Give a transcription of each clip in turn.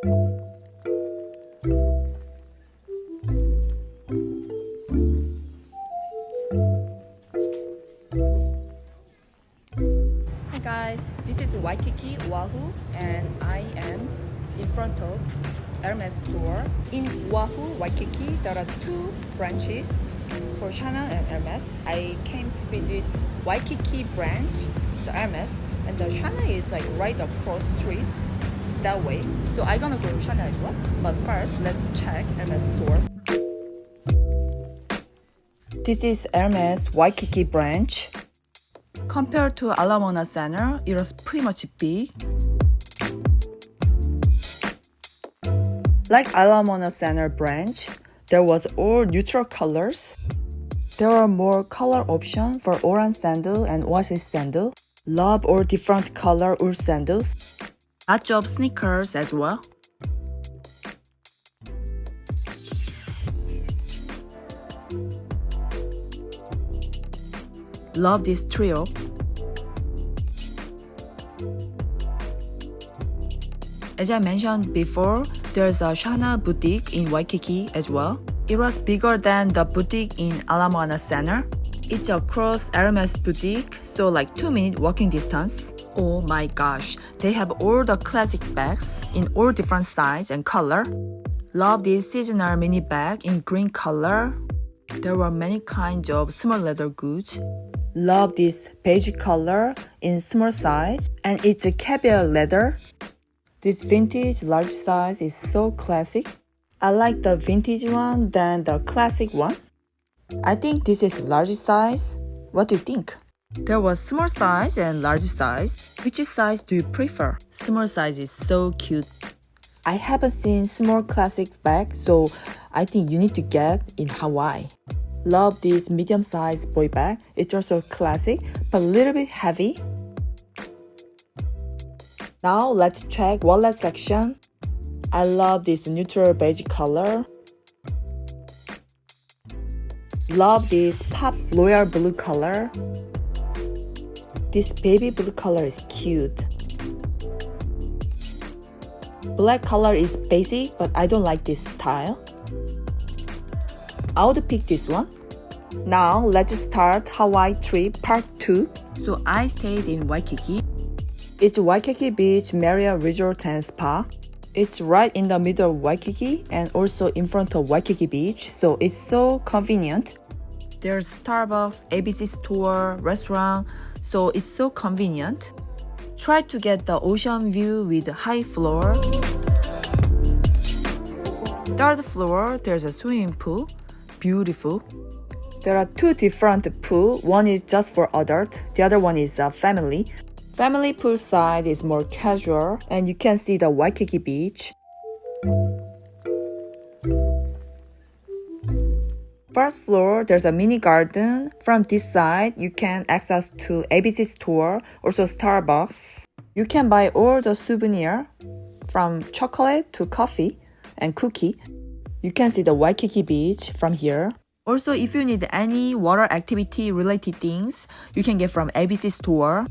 Hi guys, this is Waikiki, Oahu, and I am in front of Hermes Store. In Oahu, Waikiki, there are two branches for Shana and Hermes. I came to visit Waikiki branch, the Hermes, and the Shana is like right across street that way. So I'm gonna go to Shana as well. But first, let's check Hermes Store. This is Hermes Waikiki branch. Compared to Ala Moana Center, it was pretty much big. Like Ala Moana Center branch, there was all neutral colors. There are more color options for orange sandal and oasis sandal. Love all different color wool sandals. Lots of sneakers as well. Love this trio. As I mentioned before, there's a Shana Boutique in Waikiki as well. It was bigger than the boutique in Ala Moana Center. It's across Hermes Boutique, so like 2-minute walking distance. Oh my gosh, they have all the classic bags in all different size and color. Love this seasonal mini bag in green color. There were many kinds of small leather goods. Love this beige color in small size, and it's a caviar leather. This vintage large size is so classic. I like the vintage one than the classic one. I think this is large size. What do you think? There was small size and large size. Which size do you prefer? Small size is so cute. I haven't seen small classic bag, so I think you need to get in Hawaii. Love this medium-sized boy bag. It's also classic, but a little bit heavy. Now let's check wallet section. I love this neutral beige color. Love this pop royal blue color. This baby blue color is cute. Black color is basic, but I don't like this style. I would pick this one. Now let's start Hawaii trip part 2. So I stayed in Waikiki. It's Waikiki Beach Marriott Resort and Spa. It's right in the middle of Waikiki and also in front of Waikiki Beach, so it's so convenient. There's Starbucks, ABC store, restaurant, so it's so convenient. Try to get the ocean view with high floor. Third floor, there's a swimming pool. Beautiful. There are two different pools. One is just for adult, the other one is a family. Family pool side is more casual and you can see the Waikiki Beach. First floor, there's a mini garden. From this side, you can access to ABC store, also Starbucks. You can buy all the souvenir from chocolate to coffee and cookie. You can see the Waikiki Beach from here. Also, if you need any water activity related things, you can get from ABC store.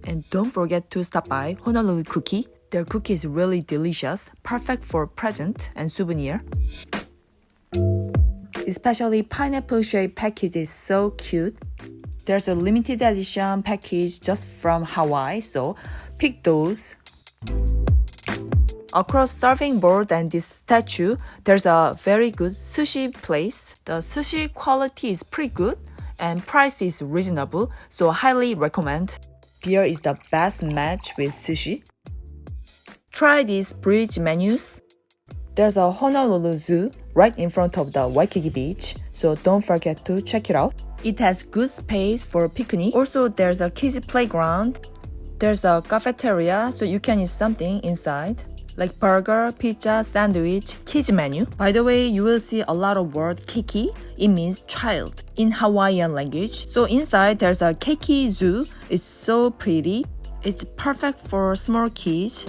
And don't forget to stop by Honolulu Cookie. Their cookie is really delicious, perfect for present and souvenir. Especially pineapple shaped package is so cute. There's a limited edition package just from Hawaii, so pick those. Across surfing board and this statue, there's a very good sushi place. The sushi quality is pretty good and price is reasonable, so highly recommend. Beer is the best match with sushi. Try these bridge menus. There's a Honolulu Zoo right in front of the Waikiki Beach, so don't forget to check it out. It has good space for picnic. Also, there's a kids playground. There's a cafeteria, so you can eat something inside, like burger, pizza, sandwich, kids menu. By the way, you will see a lot of word keiki. It means child in Hawaiian language. So inside there's a keiki zoo. It's so pretty. It's perfect for small kids.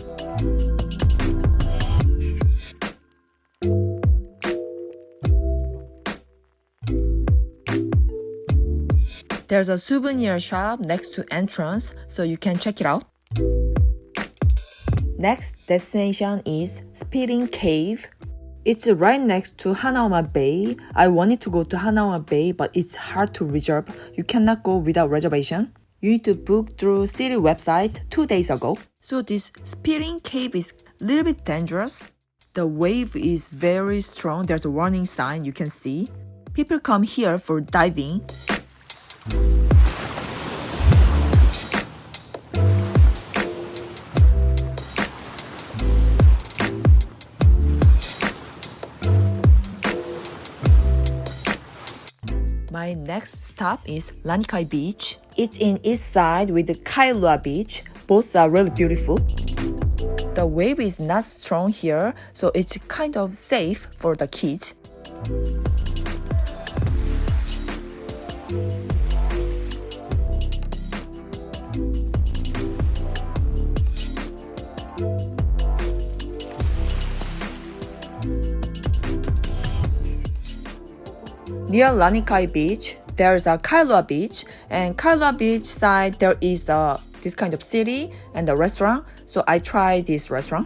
There's a souvenir shop next to entrance, so you can check it out. Next destination is Spitting Cave. It's right next to Hanauma Bay. I wanted to go to Hanauma Bay, but it's hard to reserve. You cannot go without reservation. You need to book through city website 2 days ago. So this Spitting Cave is a little bit dangerous. The wave is very strong. There's a warning sign you can see. People come here for diving. My next stop is Lancai Beach. It's in east side with the Kailua Beach. Both are really beautiful. The wave is not strong here, so it's kind of safe for the kids. Near Lancai Beach, there's a Kailua Beach, and Kailua Beach side there is this kind of city and a restaurant. So I tried this restaurant.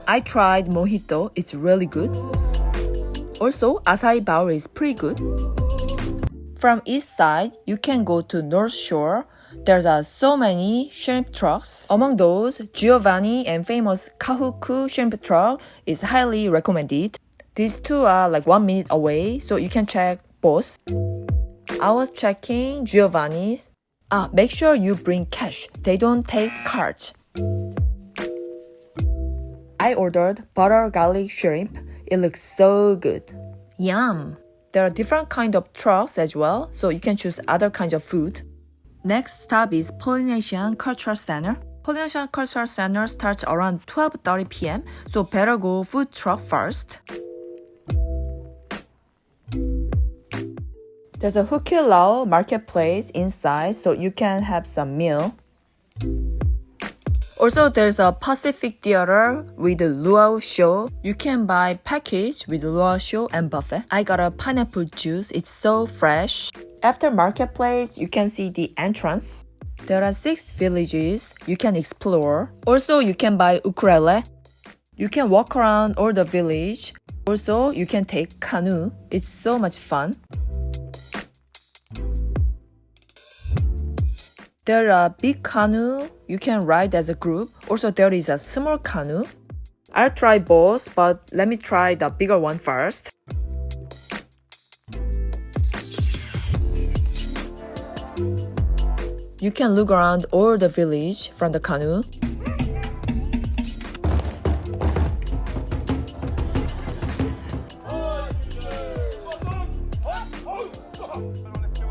I tried mojito, it's really good. Also, acai bowl is pretty good. From east side, you can go to North Shore. There's so many shrimp trucks. Among those, Giovanni and famous Kahuku shrimp truck is highly recommended. These two are like 1 minute away, so you can check both. I was checking Giovanni's. Make sure you bring cash. They don't take cards. I ordered butter garlic shrimp. It looks so good. Yum! There are different kinds of trucks as well, so you can choose other kinds of food. Next stop is Polynesian Cultural Center. Polynesian Cultural Center starts around 12:30 p.m., so better go food truck first. There's a Hukilau marketplace inside, so you can have some meal. Also, there's a Pacific Theater with the luau show. You can buy package with luau show and buffet. I got a pineapple juice. It's so fresh. After marketplace, you can see the entrance. There are 6 villages you can explore. Also, you can buy ukulele. You can walk around all the village. Also, you can take canoe. It's so much fun. There are big canoe you can ride as a group. Also, there is a small canoe. I'll try both, but let me try the bigger one first. You can look around all the village from the canoe.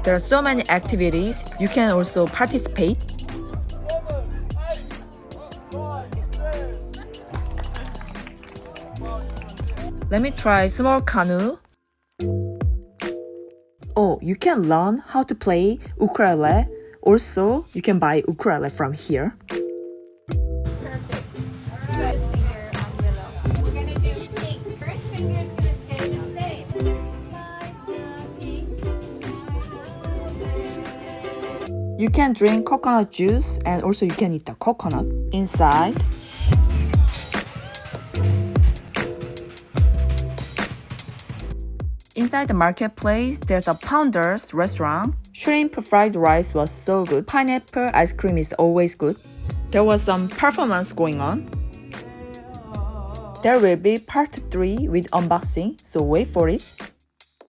There are so many activities. You can also participate. Let me try small canoe. Oh, you can learn how to play ukulele. Also, you can buy ukulele from here. You can drink coconut juice and also you can eat the coconut inside. Inside the marketplace, there's a Pounder's restaurant. Shrimp fried rice was so good. Pineapple ice cream is always good. There was some performance going on. There will be part 3 with unboxing, so wait for it.